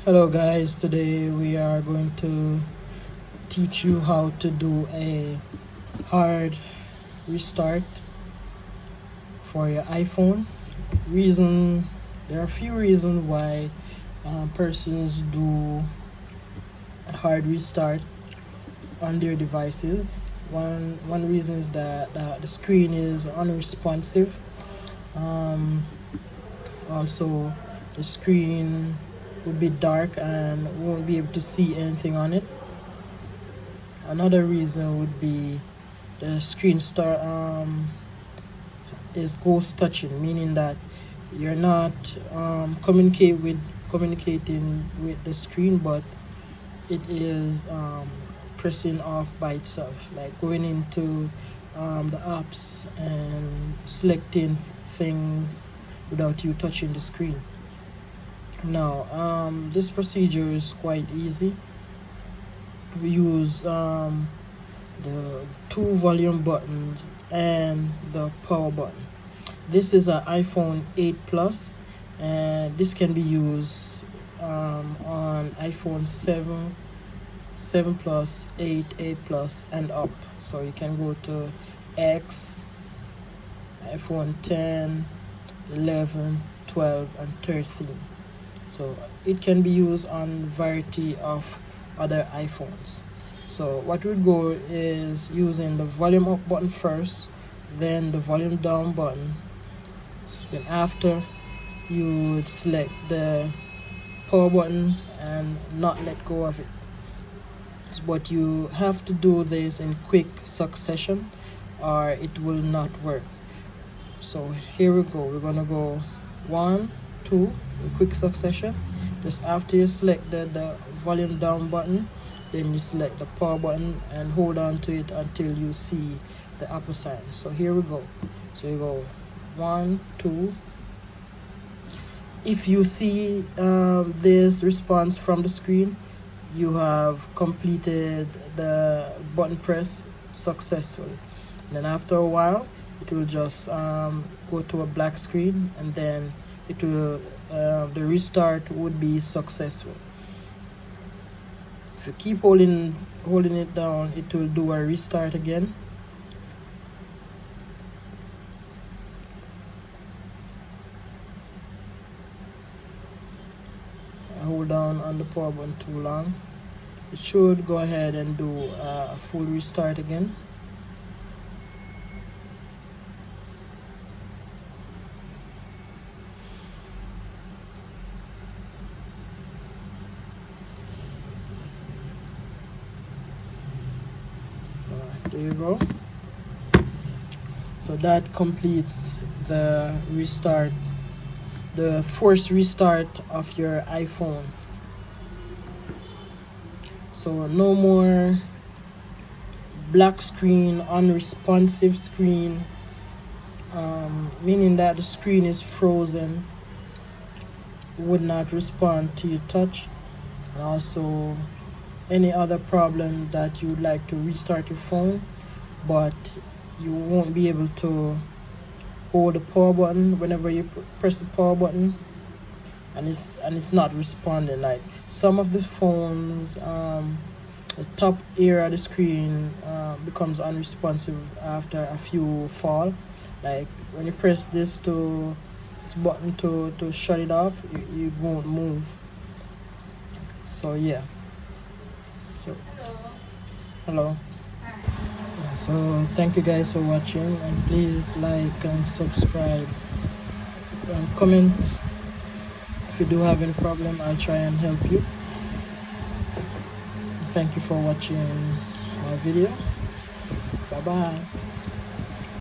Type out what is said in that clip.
Hello guys, today we are going to teach you how to do a hard restart for your iPhone. There are a few reasons why persons do a hard restart on their devices. One reason is that the screen is unresponsive. Also, the screen would be dark and won't be able to see anything on it. Another reason would be the screen is ghost touching, meaning that you're not communicating with the screen, but it is pressing off by itself, like going into the apps and selecting things without you touching the screen. Now, this procedure is quite easy. We use the two volume buttons and the power button. This is an iPhone 8 Plus, and this can be used on iPhone 7 Plus, 8 Plus, and up. So you can go to X, iPhone 10, 11, 12, and 13. So it can be used on variety of other iPhones. So what we go is using the volume up button first, then the volume down button. Then after, you would select the power button and not let go of it. But you have to do this in quick succession or it will not work. So here we go. We're gonna go 1, 2 in quick succession. Just after you select the volume down button, then you select the power button and hold on to it until you see the upper sign. So here we go. So you go 1, 2. If you see this response from the screen, you have completed the button press successfully. And then after a while, it will just go to a black screen, and then it will the restart would be successful. If you keep holding it down, it will do a restart again. Hold down on the power button too long, it should go ahead and do a full restart again. There you go. So that completes the restart, the forced restart of your iPhone. So no more black screen, unresponsive screen, meaning that the screen is frozen, would not respond to your touch. And also any other problem that you would like to restart your phone, but you won't be able to hold the power button whenever you press the power button, and it's not responding. Like some of the phones, the top area of the screen becomes unresponsive after a few fall. Like when you press this button to shut it off, it won't move. So yeah. So hello. So thank you guys for watching, and please like and subscribe and comment. If you do have any problem, I'll try and help you. Thank you for watching my video. Bye bye.